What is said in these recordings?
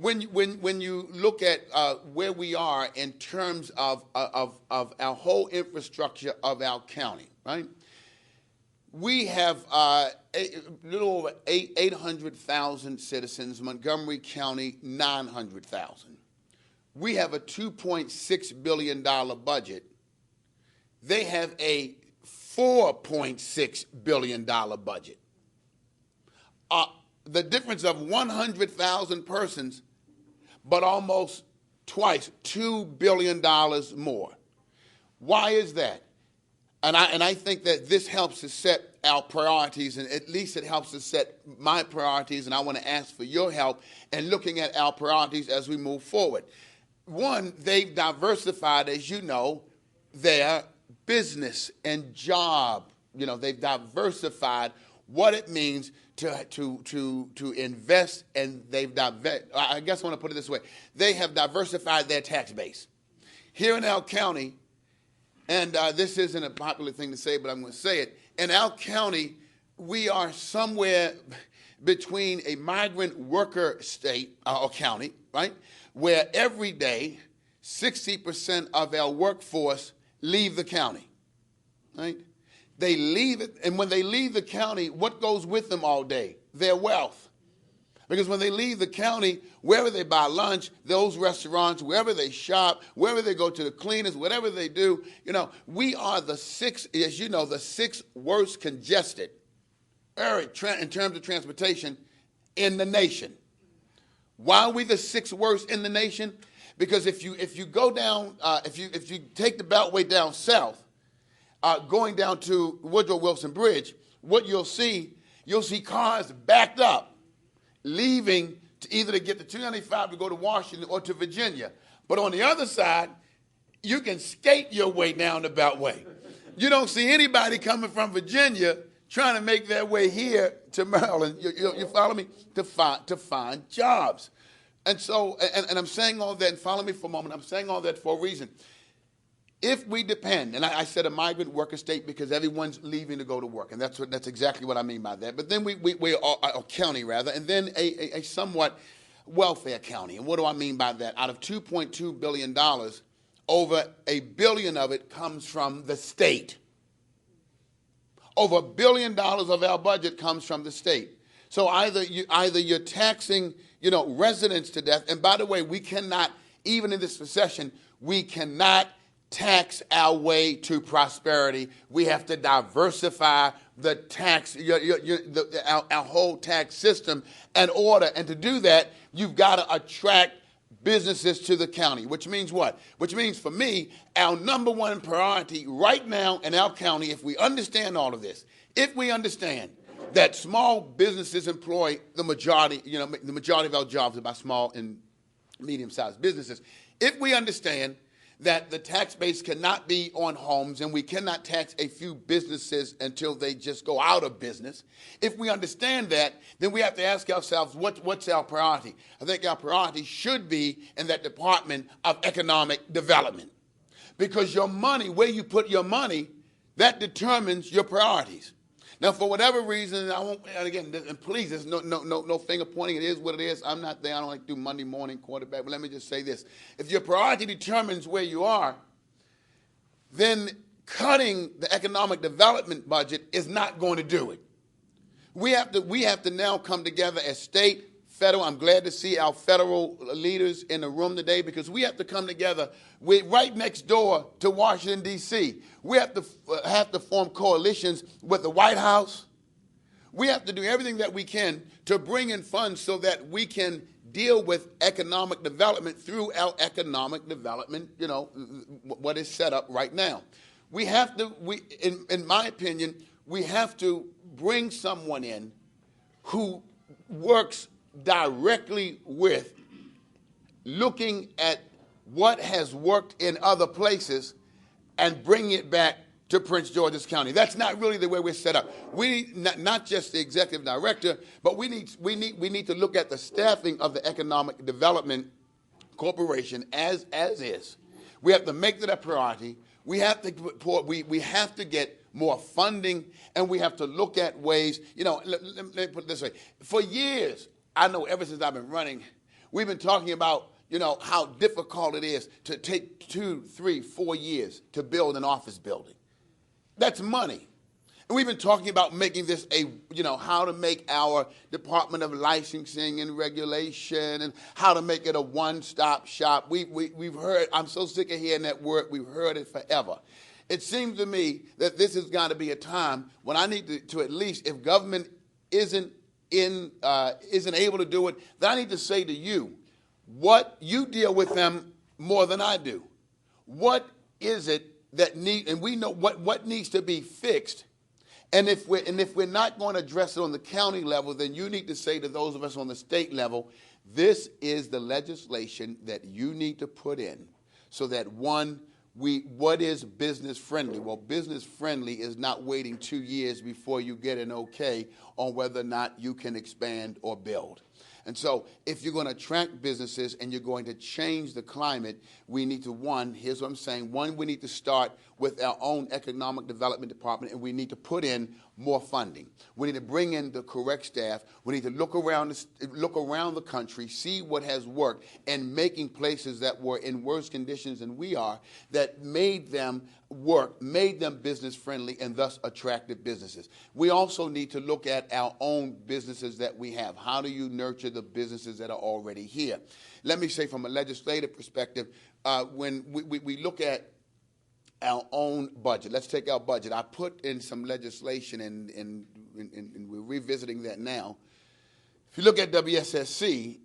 when you look at where we are in terms of our whole infrastructure of our county, right? We have a little over 800,000 citizens. Montgomery County, 900,000. We have a $2.6 billion budget. They have a $4.6 billion budget. The difference of 100,000 persons, but almost twice, $2 billion more. Why is that? And I think that this helps to set our priorities, and at least it helps to set my priorities, and I want to ask for your help in looking at our priorities as we move forward. One, they've diversified, as you know, their business and job. You know, they've diversified what it means to invest, and I guess I want to put it this way. They have diversified their tax base. Here in our county, and this isn't a popular thing to say, but I'm going to say it. In our county, we are somewhere between a migrant worker state or county, right, where every day 60% of our workforce leave the county, right? They leave it, and when they leave the county, what goes with them all day? Their wealth. Because when they leave the county, wherever they buy lunch, those restaurants, wherever they shop, wherever they go to the cleaners, whatever they do, you know, we are the sixth worst congested area in terms of transportation in the nation. Why are we the sixth worst in the nation? Because if you go down, if you take the Beltway down south, going down to Woodrow Wilson Bridge, what you'll see cars backed up, leaving to either to get the 295 to go to Washington or to Virginia. But on the other side, you can skate your way down the Beltway. You don't see anybody coming from Virginia trying to make their way here to Maryland, you follow me, to find jobs. And so, and I'm saying all that, and follow me for a moment, I'm saying all that for a reason. If we depend, and I said a migrant worker state because everyone's leaving to go to work, and that's exactly what I mean by that. But then we are a county rather, and then a somewhat welfare county. And what do I mean by that? Out of $2.2 billion, over $1 billion of it comes from the state. Over $1 billion of our budget comes from the state. So either you're taxing, residents to death. And by the way, we cannot, even in this recession, we cannot tax our way to prosperity. We have to diversify the tax, our whole tax system in order. And to do that, you've got to attract businesses to the county, which means what? Which means for me, our number one priority right now in our county, if we understand all of this, if we understand that small businesses employ the majority of our jobs are by small and medium-sized businesses. If we understand that the tax base cannot be on homes and we cannot tax a few businesses until they just go out of business. If we understand that, then we have to ask ourselves, what's our priority? I think our priority should be in that department of economic development. Because your money, where you put your money, that determines your priorities. Now, for whatever reason, and again, and please, there's no finger pointing. It is what it is. I'm not there. I don't like to do Monday morning quarterback. But let me just say this. If your priority determines where you are, then cutting the economic development budget is not going to do it. We have to now come together as state, federal. I'm glad to see our federal leaders in the room today because we have to come together. We're right next door to Washington, D.C. We have to form coalitions with the White House. We have to do everything that we can to bring in funds so that we can deal with economic development through our economic development, what is set up right now. We have to, in my opinion, we have to bring someone in who works directly with looking at what has worked in other places and bring it back to Prince George's County. That's not really the way we're set up. We need not just the executive director, but we need to look at the staffing of the Economic Development Corporation as is. We have to make that a priority. We have to get more funding, and we have to look at ways. Let me put it this way: for years, I know ever since I've been running, We've been talking about, how difficult it is to take 2, 3, 4 years to build an office building. That's money. And we've been talking about making this how to make our Department of Licensing and Regulation and how to make it a one-stop shop. We've heard, I'm so sick of hearing that word, we've heard it forever. It seems to me that this has got to be a time when I need to at least, if government isn't able to do it, then I need to say to you, what you deal with them more than I do. What is it that and we know what needs to be fixed. And if we're not going to address it on the county level, then you need to say to those of us on the state level, this is the legislation that you need to put in so that what is business friendly? Well, business friendly is not waiting 2 years before you get an okay on whether or not you can expand or build. And so if you're going to attract businesses and you're going to change the climate, we need to, here's what I'm saying, we need to start with our own economic development department, and we need to put in more funding. We need to bring in the correct staff. We need to look around the country, see what has worked, and making places that were in worse conditions than we are, that made them work, made them business friendly, and thus attractive businesses. We also need to look at our own businesses that we have. How do you nurture the businesses that are already here? Let me say, from a legislative perspective, when we look at our own budget, let's take our budget. I put in some legislation, and we're revisiting that now. If you look at WSSC,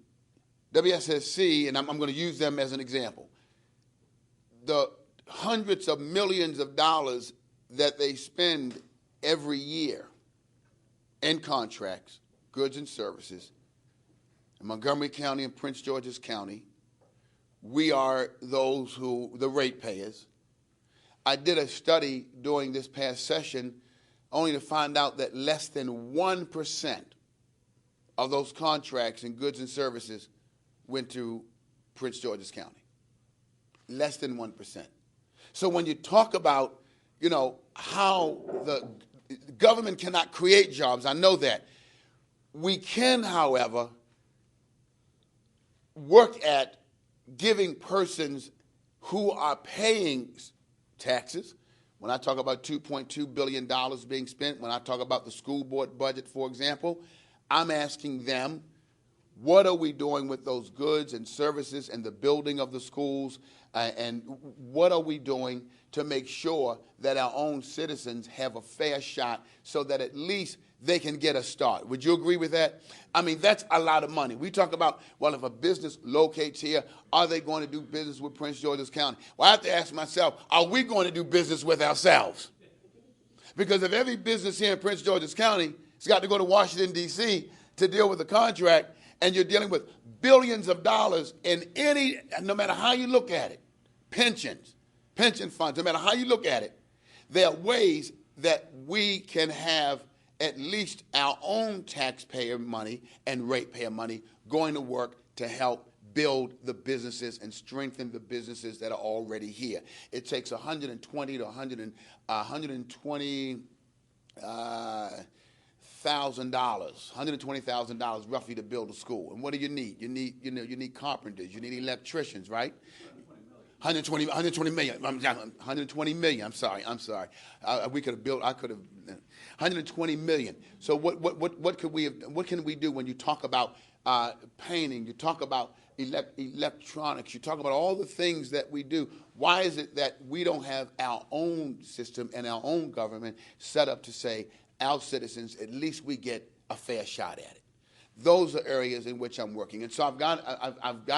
and I'm going to use them as an example, the hundreds of millions of dollars that they spend every year in contracts, goods and services, in Montgomery County and Prince George's County, we are the ratepayers. I did a study during this past session only to find out that less than 1% of those contracts in goods and services went to Prince George's County. Less than 1%. So when you talk about, how the government cannot create jobs, I know that. We can, however, work at giving persons who are paying taxes. When I talk about $2.2 billion being spent, when I talk about the school board budget, for example, I'm asking them, what are we doing with those goods and services and the building of the schools, and what are we doing to make sure that our own citizens have a fair shot so that at least they can get a start? Would you agree with that? I mean, that's a lot of money. We talk about, well, if a business locates here, are they going to do business with Prince George's County? Well, I have to ask myself, are we going to do business with ourselves? Because if every business here in Prince George's County has got to go to Washington, D.C. to deal with a contract, and you're dealing with billions of dollars in no matter how you look at it, pension funds, no matter how you look at it, there are ways that we can have at least our own taxpayer money and ratepayer money going to work to help build the businesses and strengthen the businesses that are already here. It takes $120,000 roughly to build a school. And what do you need? You need carpenters, you need electricians, right? 120 million. 120 million. I'm sorry. We could have built. I could have 120 million. So what can we do when you talk about painting? You talk about electronics. You talk about all the things that we do. Why is it that we don't have our own system and our own government set up to say our citizens, at least we get a fair shot at it? Those are areas in which I'm working. And so I've got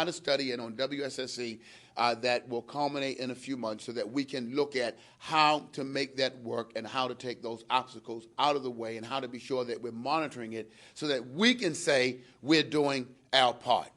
a study in on WSSC that will culminate in a few months so that we can look at how to make that work and how to take those obstacles out of the way and how to be sure that we're monitoring it so that we can say we're doing our part.